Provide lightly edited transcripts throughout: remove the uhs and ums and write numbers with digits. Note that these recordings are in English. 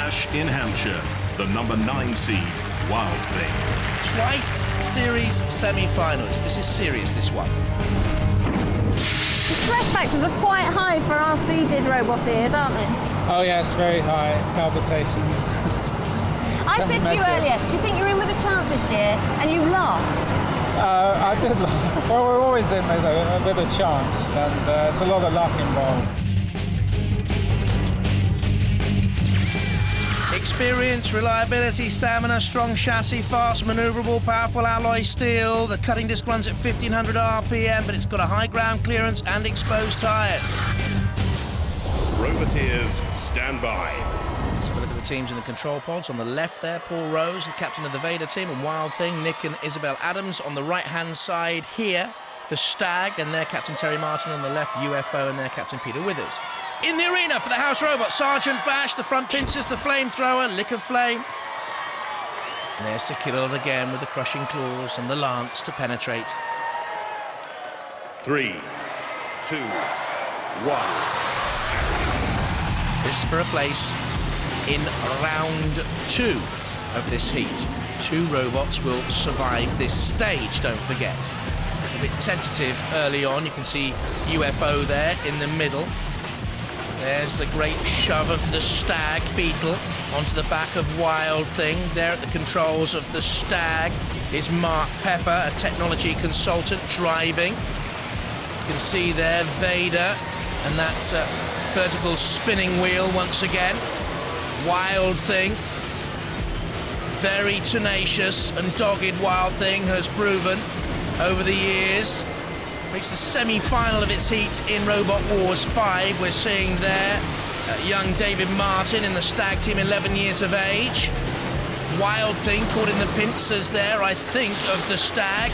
Ash in Hampshire, the number 9 seed, Wild Thing. Twice series semi-finalists. This is serious, this one. The stress factors are quite high for our seeded robot ears, aren't they? Oh yes, very high. Palpitations. I said to you earlier, do you think you're in with a chance this year? And you laughed. I did laugh. Well, we're always in with a chance, and it's a lot of luck involved. Experience, reliability, stamina, strong chassis, fast, manoeuvrable, powerful alloy steel. The cutting disc runs at 1500 RPM, but it's got a high ground clearance and exposed tyres. Roboteers, stand by. Let's have a look at the teams in the control pods. On the left there, Paul Rose, the captain of the Vader team, and Wild Thing, Nick and Isabel Adams. On the right-hand side here, the Stag and their captain Terry Martin. On the left, UFO and their captain Peter Withers. In the arena for the house robot, Sergeant Bash, the front pincers, the flamethrower, Lick of Flame. And there's Sir Killot again with the crushing claws and the lance to penetrate. 3, 2, 1. This for a place in round 2 of this heat. 2 robots will survive this stage, don't forget. A bit tentative early on. You can see UFO there in the middle. There's a great shove of the Stag Beetle onto the back of Wild Thing. There at the controls of the Stag is Mark Pepper, a technology consultant, driving. You can see there Vader and that vertical spinning wheel once again. Wild Thing, very tenacious and dogged. Wild Thing has proven over the years. Reached the semi-final of its heat in Robot Wars 5. We're seeing there young David Martin in the Stag team, 11 years of age. Wild Thing caught in the pincers there, I think, of the Stag.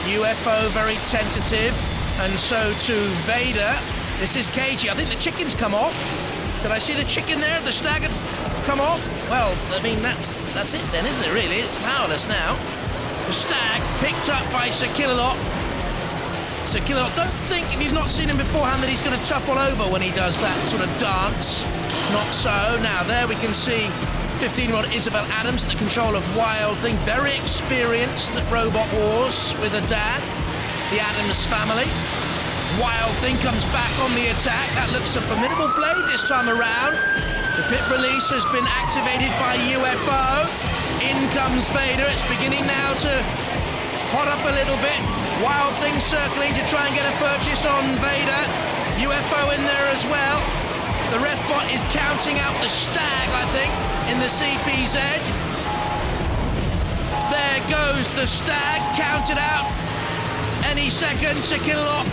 UFO very tentative, and so too Vader. This is cagey. I think the chicken's come off. Did I see the chicken there? The Stag had come off? Well, I mean, that's it then, isn't it, really? It's powerless now. The Stag picked up by Sir Killot. Sir Killot, don't think, if you've not seen him beforehand, that he's going to topple over when he does that sort of dance. Not so. Now, there we can see 15-year-old Isabel Adams at the control of Wild Thing. Very experienced at Robot Wars with a dad. The Adams family. Wild Thing comes back on the attack. That looks a formidable blade this time around. The pit release has been activated by UFO. In comes Vader. It's beginning now to hot up a little bit. Wild Thing circling to try and get a purchase on Vader. UFO in there as well. The ref bot is counting out the Stag, I think, in the CPZ. There goes the Stag, counted out. Any second, Sir Killot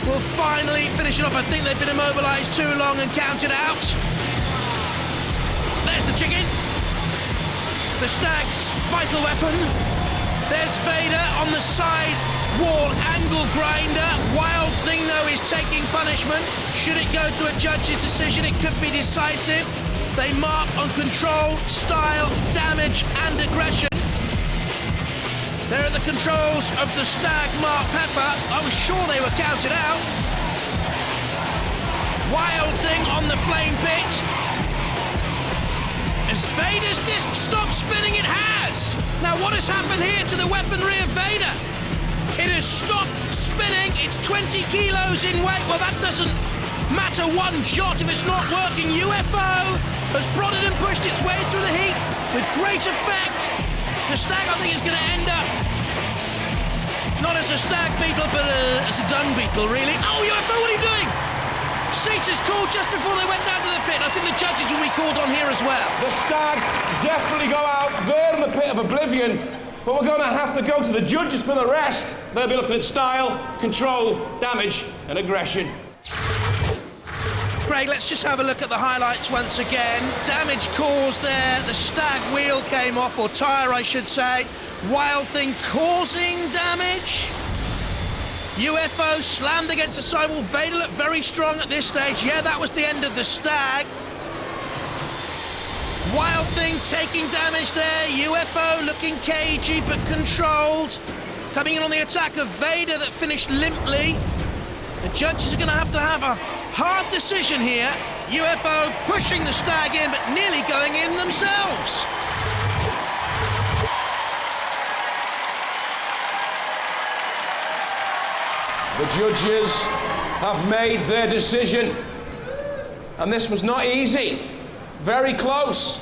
will finally finish it off. I think they've been immobilised too long and counted out. There's the chicken. The Stag's vital weapon. There's Vader on the side wall angle grinder. Wild Thing, though, is taking punishment. Should it go to a judge's decision, it could be decisive. They mark on control, style, damage, and aggression. They're at the controls of the Stag, Mark Pepper. I was sure they were counted out. Wild Thing on the flame pit. As Vader's disc stopped spinning, it has! Now what has happened here to the weaponry of Vader? It has stopped spinning, it's 20 kilos in weight. Well, that doesn't matter one jot if it's not working. UFO has prodded and pushed its way through the heat with great effect. The Stag, I think, is going to end up not as a Stag Beetle, but as a Dung Beetle, really. Oh, UFO, what are you doing? Cease is called just before they went down to the pit. I think the judges will be called on here as well. The Stag definitely go out there in the pit of oblivion, but we're going to have to go to the judges for the rest. They'll be looking at style, control, damage, and aggression. Craig, let's just have a look at the highlights once again. Damage caused there. The Stag wheel came off, or tyre, I should say. Wild Thing causing damage. UFO slammed against the sidewall. Vader looked very strong at this stage. Yeah, that was the end of the Stag. Wild Thing taking damage there. UFO looking cagey but controlled. Coming in on the attack of Vader that finished limply. The judges are going to have a Hard decision here. UFO pushing the Stag in, but nearly going in themselves. The judges have made their decision. And this was not easy. Very close.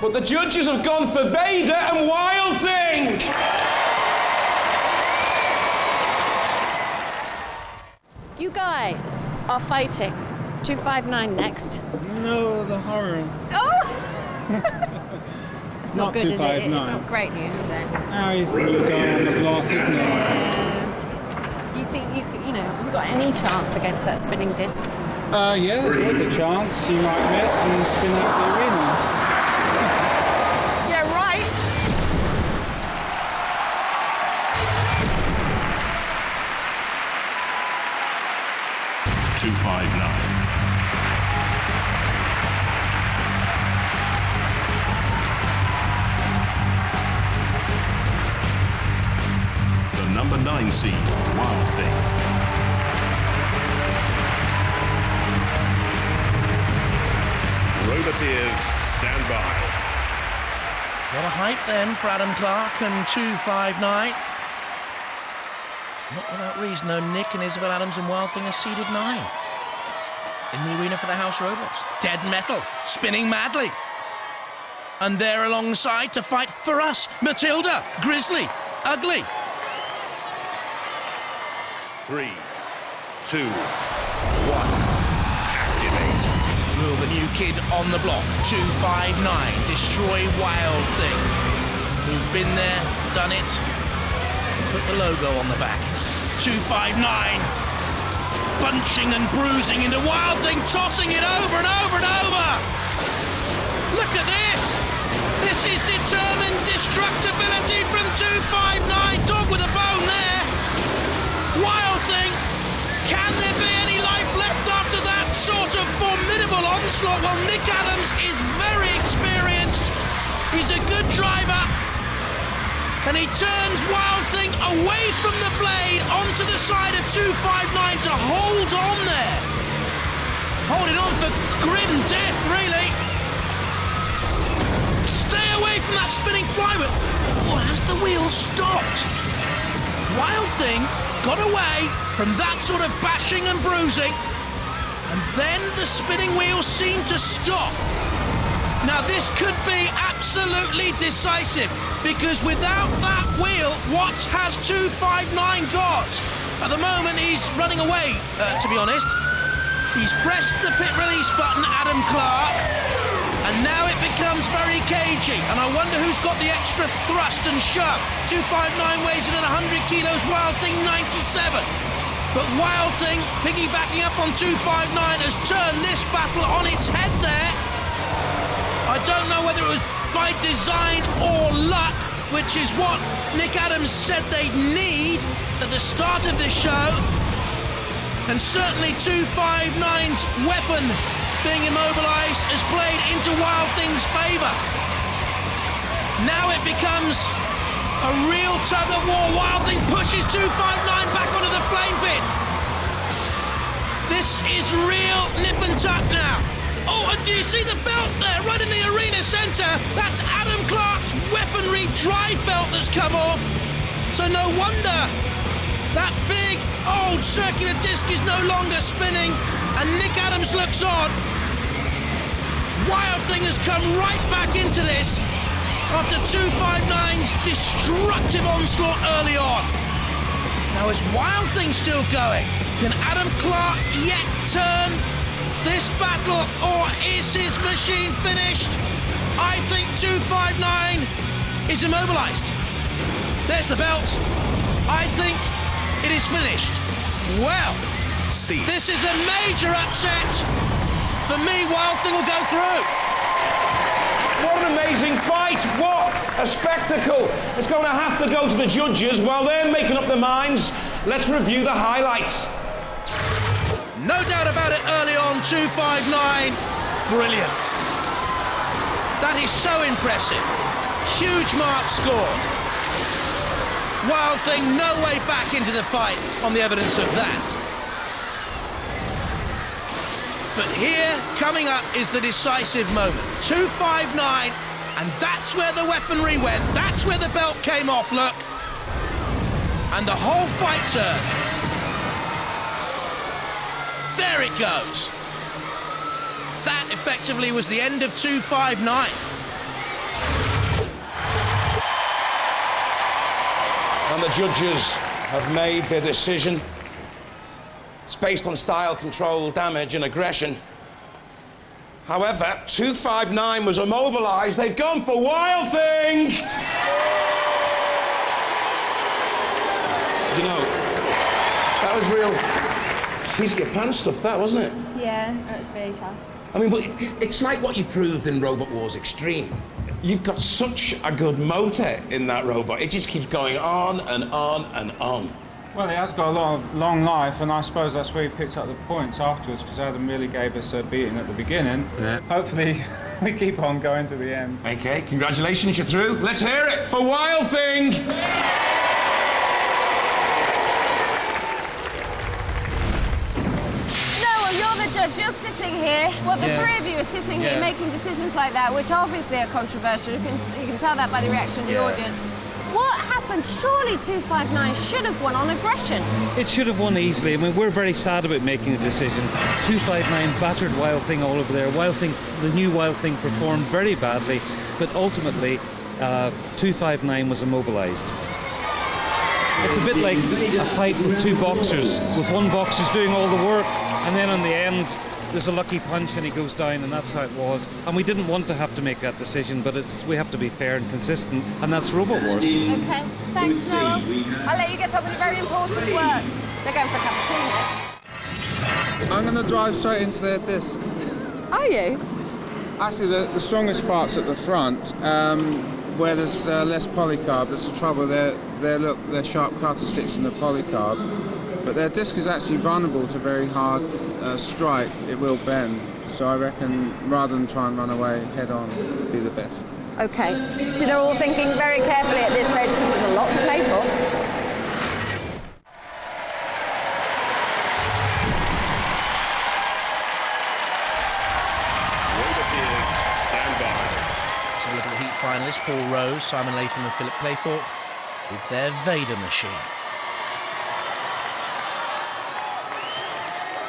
But the judges have gone for Vader and Wild Thing. You guys are fighting 259 next. No, the horror. Oh! It's not good, is it? 259. It's not great news, is it? Oh, he's the new guy on the block, isn't he? Do you think you could, have we got any chance against that spinning disc? Yeah, there's always a chance you might miss and spin out the arena. Yeah, right. The number 9 seed, Wild Thing. Roboteers, stand by. What a hype then for Adam Clark and 259. Not without reason, though. Nick and Isabel Adams and Wild Thing are seeded 9. In the arena for the House Robots. Dead metal, spinning madly. And they're alongside to fight for us. Matilda, Grizzly, Ugly. 3, 2, 1. Activate. Will the new kid on the block, 259, destroy Wild Thing. Who've been there, done it, put the logo on the back. 259, bunching and bruising into Wild Thing, tossing it over and over and over. Look at this. This is determined destructibility from 259. Dog with a bone there. Wild Thing. Can there be any life left after that sort of formidable onslaught? Well, Nick Adams is very experienced. He's a good driver. And he turns Wild Thing away from the blade onto the side of 259 to hold on there. Holding on for grim death, really. Stay away from that spinning flywheel. Oh, has the wheel stopped? Wild Thing got away from that sort of bashing and bruising, and then the spinning wheels seemed to stop. Now this could be absolutely decisive, because without that wheel, what has 259 got? At the moment he's running away, to be honest. He's pressed the pit release button, Adam Clark, and now it becomes very cagey, and I wonder who's got the extra thrust and shove. 259 weighs in at 100 kilos, Wild Thing 97. But Wild Thing, piggybacking up on 259, has turned this battle on its head there. I don't know whether it was by design or luck, which is what Nick Adams said they'd need at the start of this show. And certainly 259's weapon being immobilised has played into Wild Thing's favour. Now it becomes a real tug of war. Wild Thing pushes 259 back onto the flame pit. This is real nip and tuck now. Oh, and do you see the belt there, right in the arena centre? That's Adam Clark's weaponry drive belt that's come off. So no wonder that big old circular disc is no longer spinning, and Nick Adams looks on. Wild Thing has come right back into this after 259's destructive onslaught early on. Now is Wild Thing still going? Can Adam Clark yet turn this battle, or is his machine finished? I think 259 is immobilised. There's the belt. I think it is finished. Well, Cease. This is a major upset. For me, Wild Thing will go through. What an amazing fight! What a spectacle! It's going to have to go to the judges while they're making up their minds. Let's review the highlights. No doubt about it early on, 259. Brilliant. That is so impressive. Huge mark scored. Wild Thing, no way back into the fight on the evidence of that. But here, coming up, is the decisive moment. 259, and that's where the weaponry went. That's where the belt came off, look. And the whole fight turned. There it goes. That effectively was the end of 259. And the judges have made their decision. It's based on style, control, damage, and aggression. However, 259 was immobilized. They've gone for Wild Thing! You know, that was real seat-of-your-pants stuff, that, wasn't it? Yeah, it was very tough. I mean, but it's like what you proved in Robot Wars Extreme. You've got such a good motor in that robot. It just keeps going on and on and on. Well, it has got a lot of long life, and I suppose that's where he picked up the points afterwards, because Adam really gave us a beating at the beginning. Yeah. Hopefully, we keep on going to the end. Okay, congratulations, you're through. Let's hear it for Wild Thing! You're the judge, you're sitting here. Well, the three of you are sitting here making decisions like that, which obviously are controversial. You can tell that by the reaction of the audience. What happened? Surely 259 should have won on aggression. It should have won easily. I mean, we're very sad about making the decision. 259 battered Wild Thing all over there. Wild Thing, the new Wild Thing performed very badly, but ultimately 259 was immobilized. It's a bit like a fight with two boxers, with one boxer's doing all the work, and then in the end, there's a lucky punch and he goes down, and that's how it was. And we didn't want to have to make that decision, but we have to be fair and consistent, and that's Robot Wars. Okay, thanks, Noel. I'll let you get on with your very important work. They're going for a cup of tea next. I'm going to drive straight into their disc. Are you? Actually, the strongest part's at the front, where there's less polycarb. That's the trouble. Their sharp cutter sticks in the polycarb. But their disc is actually vulnerable to very hard strike. It will bend. So I reckon rather than try and run away head on, be the best. Okay. So they're all thinking very carefully at this stage because there's a lot to play for. Roboteers, stand by. Let's have a look at the Heat finalists, Paul Rose, Simon Latham and Philip Claythorpe, with their Vader machine.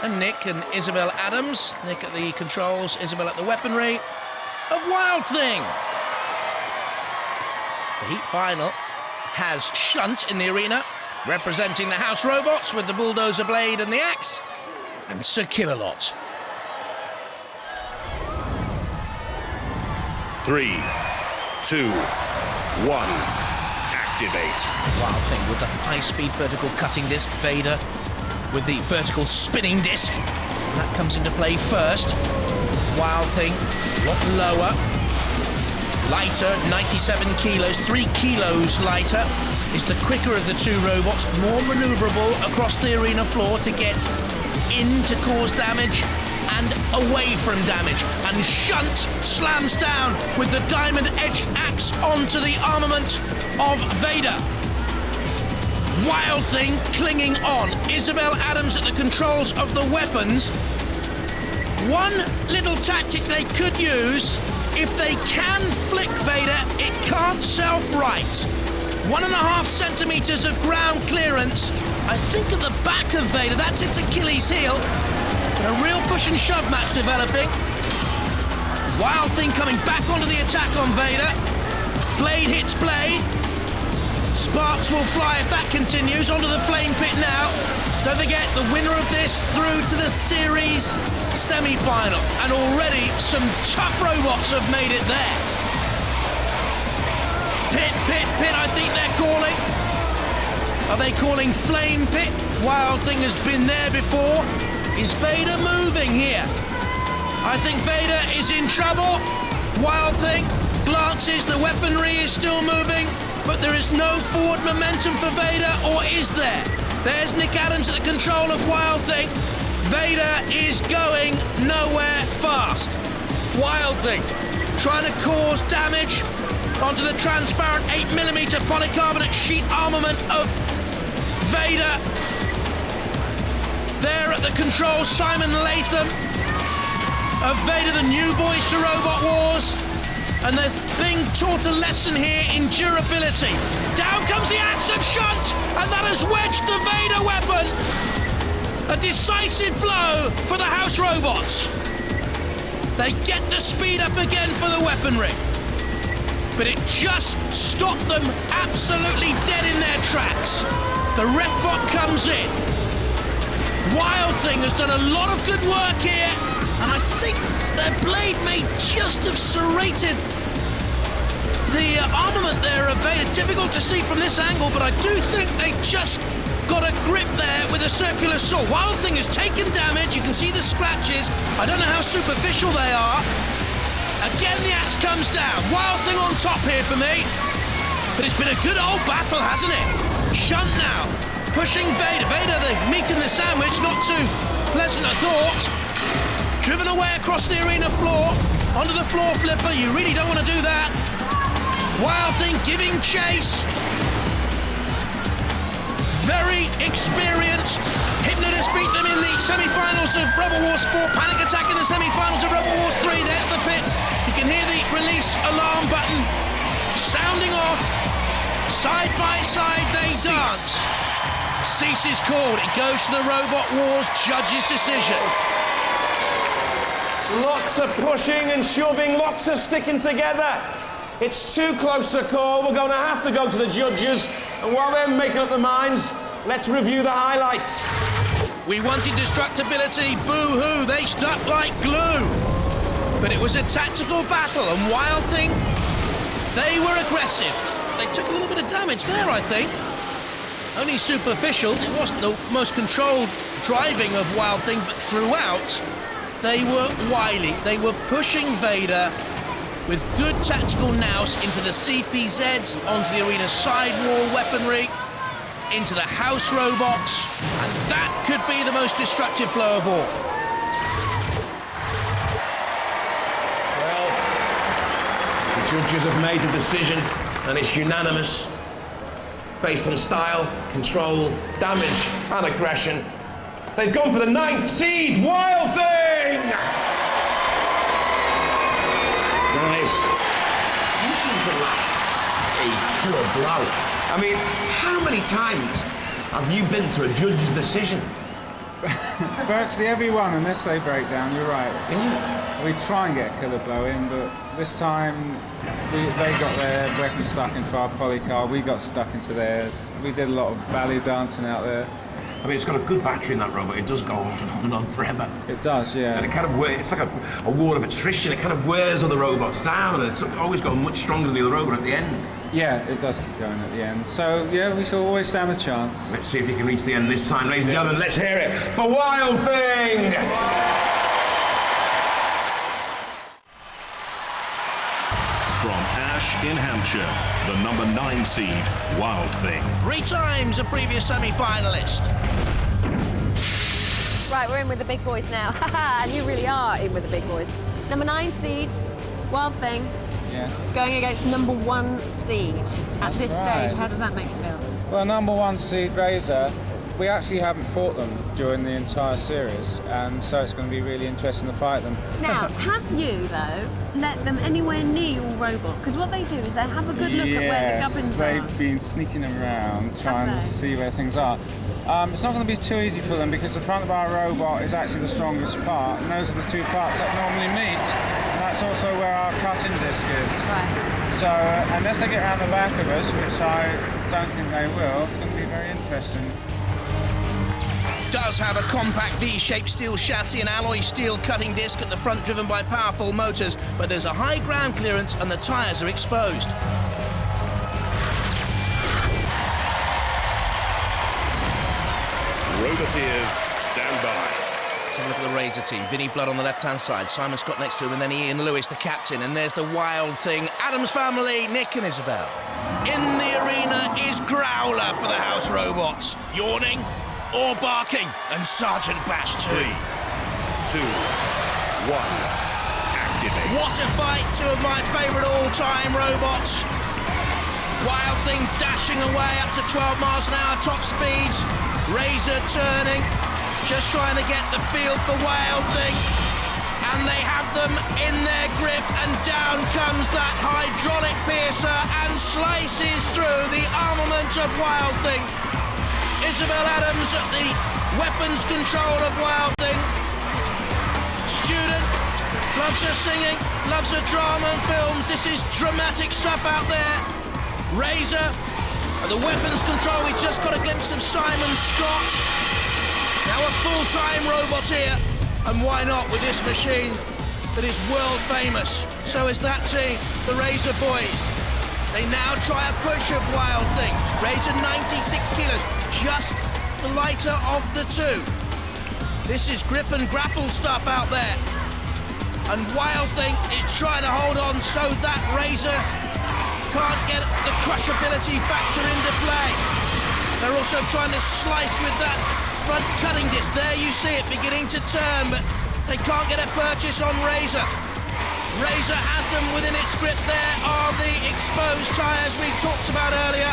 And Nick and Isabel Adams. Nick at the controls, Isabel at the weaponry of Wild Thing. The Heat final has Shunt in the arena, representing the House Robots with the bulldozer blade and the axe, and Sir Killalot. 3, 2, 1, activate. Wild Thing with the high-speed vertical cutting disc, Vader with the vertical spinning disc. That comes into play first. Wild Thing, a lot lower. Lighter, 97 kilos, 3 kilos lighter, is the quicker of the two robots, more manoeuvrable across the arena floor to get in to cause damage and away from damage. And Shunt slams down with the diamond-edged axe onto the armament of Vader. Wild Thing clinging on. Isabel Adams at the controls of the weapons. One little tactic they could use, if they can flick Vader, it can't self-right. 1.5 centimeters of ground clearance. I think at the back of Vader, that's its Achilles heel. A real push and shove match developing. Wild Thing coming back onto the attack on Vader. Blade hits blade. Sparks will fly if that continues. Onto the flame pit now. Don't forget, the winner of this through to the series semi-final. And already some tough robots have made it there. Pit, pit, pit, I think they're calling. Are they calling flame pit? Wild Thing has been there before. Is Vader moving here? I think Vader is in trouble. Wild Thing glances, the weaponry is still moving, but there is no forward momentum for Vader, or is there? There's Nick Adams at the control of Wild Thing. Vader is going nowhere fast. Wild Thing trying to cause damage onto the transparent 8mm polycarbonate sheet armament of Vader. There at the controls, Simon Latham. of Vader, the new boys to Robot Wars. And they're being taught a lesson here in durability. Down comes the axe of Shunt, and that has wedged the Vader weapon. A decisive blow for the House Robots. They get the speed up again for the weaponry. But it just stopped them absolutely dead in their tracks. The ref bot comes in. Wild Thing has done a lot of good work here, and I think their blade may just have serrated the armament there of Vader. Difficult to see from this angle, but I do think they just got a grip there with a circular saw. Wild Thing has taken damage. You can see the scratches. I don't know how superficial they are. Again, the axe comes down. Wild Thing on top here for me. But it's been a good old battle, hasn't it? Shunt now, pushing Vader. Vader, the meat in the sandwich, not too pleasant a thought. Driven away across the arena floor, onto the floor flipper. You really don't want to do that. Wild Thing giving chase. Very experienced. Hypnotist beat them in the semi-finals of Rebel Wars 4. Panic Attack in the semi-finals of Rebel Wars 3. There's the pit. You can hear the release alarm button sounding off. Side by side they dance. Cease is called. It goes to the Robot Wars judges' decision. Lots of pushing and shoving, lots of sticking together. It's too close to call. We're going to have to go to the judges. And while they're making up their minds, let's review the highlights. We wanted destructibility. Boo-hoo. They stuck like glue. But it was a tactical battle, and Wild Thing, they were aggressive. They took a little bit of damage there, I think. Only superficial. It wasn't the most controlled driving of Wild Thing, but throughout, they were wily. They were pushing Vader with good tactical nous into the CPZs, onto the arena sidewall weaponry, into the House Robots, and that could be the most destructive blow of all. Well, the judges have made a decision, and it's unanimous. Based on style, control, damage, and aggression. They've gone for the 9th seed, Wild Thing! Guys, you seem to lack a killer blow. I mean, how many times have you been to a judge's decision? Virtually everyone, unless they break down, you're right. Yeah. We try and get a killer blow in, but this time they got their weapon stuck into our polycar, we got stuck into theirs. We did a lot of ballet dancing out there. I mean, it's got a good battery in that robot. It does go on and on and on forever. It does, yeah. And it kind of it's like a war of attrition. It kind of wears other robots down, and it's always going much stronger than the other robot at the end. Yeah, it does keep going at the end. So, yeah, we shall always stand a chance. Let's see if you can reach the end this time, ladies and gentlemen. Let's hear it for Wild Thing! From Ash in Hampshire, the number 9 seed, Wild Thing. 3 times a previous semi-finalist. Right, we're in with the big boys now. Haha, and you really are in with the big boys. Number 9 seed, Wild Thing, Yeah. going against number 1 seed at this right. stage. How does that make you feel? Well, number 1 seed Razer, we actually haven't fought them during the entire series, and so it's going to be really interesting to fight them. Now, have you, though, let them anywhere near your robot? Because what they do is they have a good look at where the gubbins are. They've been sneaking around, trying to see where things are. It's not going to be too easy for them because the front of our robot is actually the strongest part, and those are the 2 parts that normally meet. And that's also where our cutting disc is. Right. So, unless they get around the back of us, which I don't think they will, it's going to be very interesting. Does have a compact V-shaped steel chassis and alloy steel cutting disc at the front, driven by powerful motors, but there's a high ground clearance and the tyres are exposed. Roboteers, stand by. Let's have a look at the Razer team. Vinny Blood on the left-hand side, Simon Scott next to him, and then Ian Lewis, the captain. And there's the Wild Thing, Adam's family, Nick and Isabel. In the arena is Growler for the House Robots. Yawning or barking, and Sergeant Bash 2. 3, 2, 1, activate. What a fight, 2 of my favourite all-time robots. Wild Thing dashing away up to 12 miles an hour top speeds. Razer turning, just trying to get the feel for Wild Thing. And they have and down comes that hydraulic piercer and slices through the armament of Wild Thing. Isabel Adams at the weapons control of Wild Thing. Student, loves her singing, loves her drama and films. This is dramatic stuff out there. Razer at the weapons control. We just got a glimpse of Simon Scott. Now a full-time robot here. And why not with this machine that is world famous? So is that team, the Razer boys. They now try a push of Wild Thing. Razer 96 kilos, just the lighter of the two. This is grip and grapple stuff out there. And Wild Thing is trying to hold on so that Razer can't get the crushability factor into play. They're also trying to slice with that front cutting disc. There you see it beginning to turn, but they can't get a purchase on Razer. Razer has them within its grip. There are the exposed tyres we talked about earlier.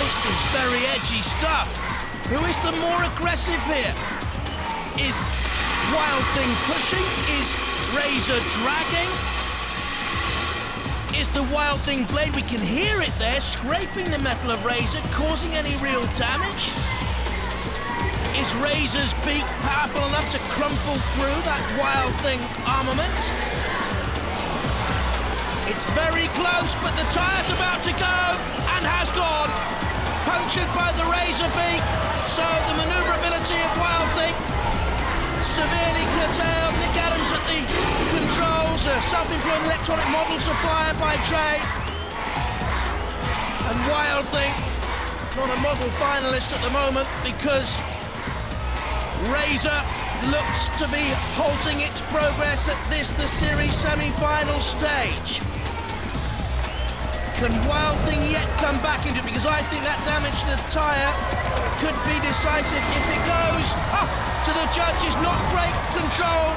This is very edgy stuff. Who is the more aggressive here? Is Wild Thing pushing? Is Razer dragging? Is the Wild Thing blade, we can hear it there, scraping the metal of Razer, causing any real damage? Is Razer's beak powerful enough to crumple through that Wild Thing armament? It's very close, but the tyre's about to go, and has gone. Punctured by the Razer beak, so the manoeuvrability of Wild Thing severely curtailed. Nick Adams at the controls, a self-employed electronic model supplier by Jay. And Wild Thing, not a model finalist at the moment because Razer looks to be halting its progress at this, the series semi-final stage. Can Wild Thing yet come back into it? Because I think that damage to the tyre could be decisive if it goes to the judges. Not great control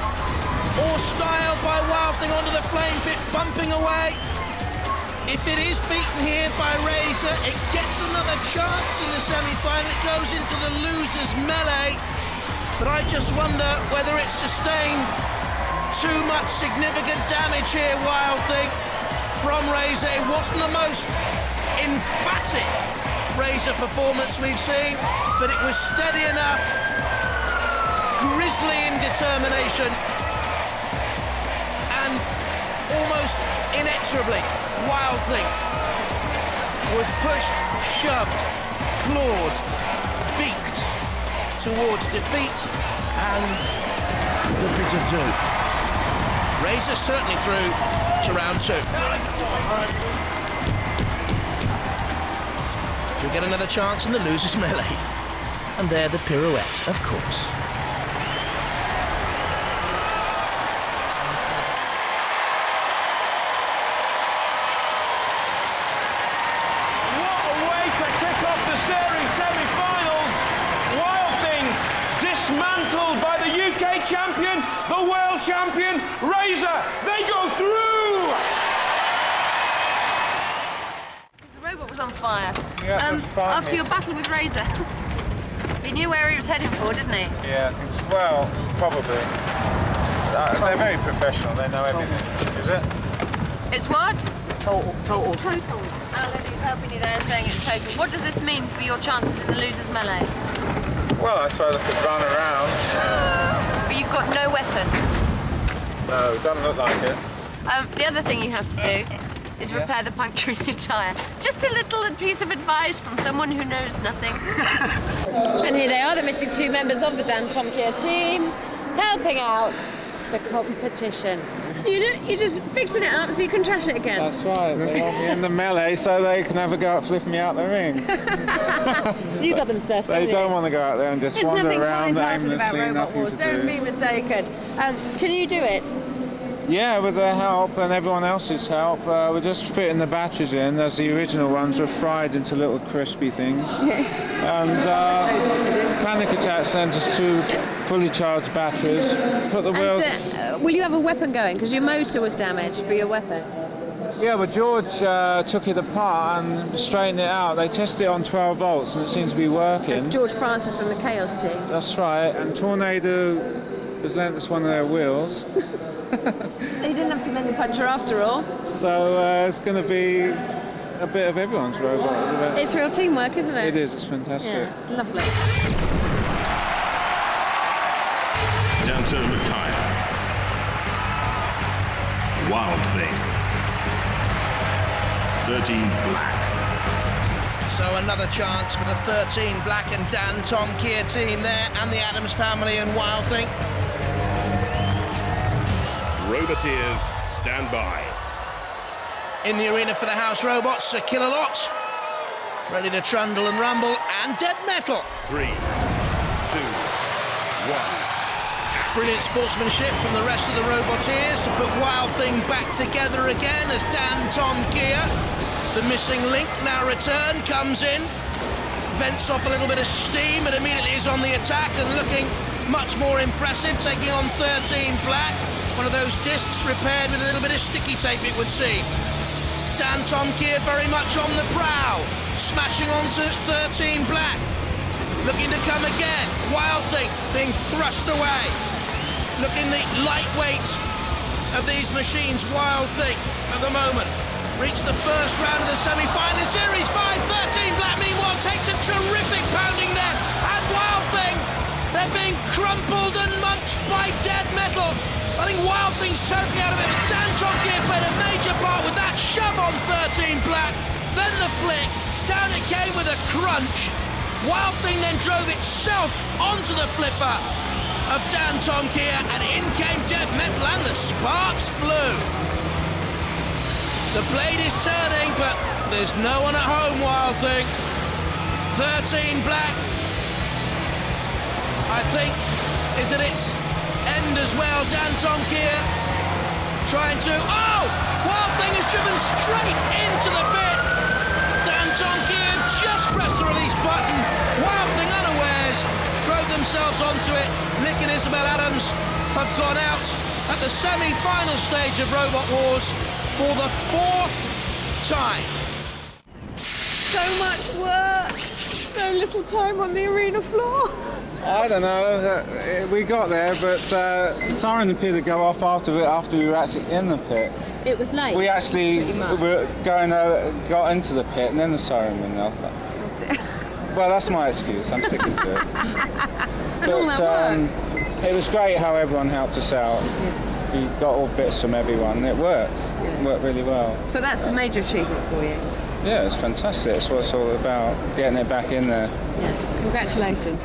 or style by Wild Thing onto the flame pit, bumping away. If it is beaten here by Razer, it gets another chance in the semi-final. It goes into the losers melee. But I just wonder whether it's sustained too much significant damage here, Wild Thing, from Razer. It wasn't the most emphatic Razer performance we've seen, but it was steady enough, grisly in determination, and almost inexorably, Wild Thing was pushed, shoved, clawed, beaked towards defeat and the bitter doom. Razer certainly through to round two. You'll get another chance in the losers melee. And there the pirouette, of course. What a way to kick off the series semi-finals. Wild Thing dismantled by the UK champion, the world champion, Razer. They go through! The robot was on fire. Yeah, after your battle with Razer. He knew where he was heading for, didn't he? Yeah, I think so. Well, probably. They're very professional, they know everything. Is it? It's what? Total. Totals. Lenny's helping you there saying it's totals. What does this mean for your chances in the losers melee? Well, I suppose I could run around. But you've got no weapon. No, it doesn't look like it. The other thing you have to do is repair the puncture in your tyre. Just a little piece of advice from someone who knows nothing. And here they are, the missing two members of the Dantomkia team, helping out the competition. You're just fixing it up so you can trash it again. That's right, they want me in the melee so they can have a go at flipping me out the ring. You got them, sir. They don't want to go out there and just There's wander nothing around kind-hearted about aimlessly, Robot nothing Wars. to Don't do. be mistaken. Can you do it? Yeah, with their help and everyone else's help, we're just fitting the batteries in as the original ones were fried into little crispy things. Yes. And Those sausages. Panic Attack sent us two fully charged batteries. Put the wheels. Will you have a weapon going? Because your motor was damaged for your weapon. Yeah, but George took it apart and straightened it out. They tested it on 12 volts and it seems to be working. That's George Francis from the Chaos team. That's right. And Tornado was lent us one of their wheels. So you didn't have to mend the puncture after all. So it's going to be a bit of everyone's robot. It's real teamwork, isn't it? It is, it's fantastic. Yeah, it's lovely. Dantomkia. Wild Thing. 13 Black. So another chance for the 13 Black and Dantomkia team there, and the Adams family and Wild Thing. Roboteers, stand by. In the arena for the house robots, a Kill-A-Lot, ready to trundle and rumble, and Dead Metal. 3, 2, 1. Brilliant sportsmanship from the rest of the Roboteers to put Wild Thing back together again as Dantomkia, the missing link, now returned, comes in, vents off a little bit of steam and immediately is on the attack and looking much more impressive, taking on 13 Black. One of those discs repaired with a little bit of sticky tape, it would seem. Dantomkia very much on the prowl, smashing onto 13 Black, looking to come again. Wild Thing being thrust away. Looking the lightweight of these machines, Wild Thing at the moment. Reached the first round of the semi-final in Series 5. 13 Black, meanwhile, takes a terrific pounding there. And Wild Thing, they're being crumpled and munched by Dead Metal. I think Wild Thing's totally out of it, but Dantomkia played a major part with that shove on 13 Black. Then the flick, down it came with a crunch. Wild Thing then drove itself onto the flipper of Dantomkia, and in came Dead Metal, and the sparks flew. The blade is turning, but there's no one at home, Wild Thing. 13 Black, I think, is at its end as well. Dantomkia trying to... Oh! Wild Thing is driven straight into the pit. Dantomkia just pressed the release button. Wild Thing unawares drove themselves onto it. Nick and Isabel Adams have gone out at the semi-final stage of Robot Wars for the 4th time. So much work, so little time on the arena floor. I don't know, we got there, but siren appeared to go off after we were actually in the pit. It was late. We actually got into the pit and then the siren went off. Oh dear. Well, that's my excuse, I'm sticking to it. And all that work. It was great how everyone helped us out. Yeah. We got all bits from everyone, it worked. Yeah. It worked really well. So that's the major achievement for you? Yeah, it's fantastic. It's what it's all about, getting it back in there. Yeah. Congratulations.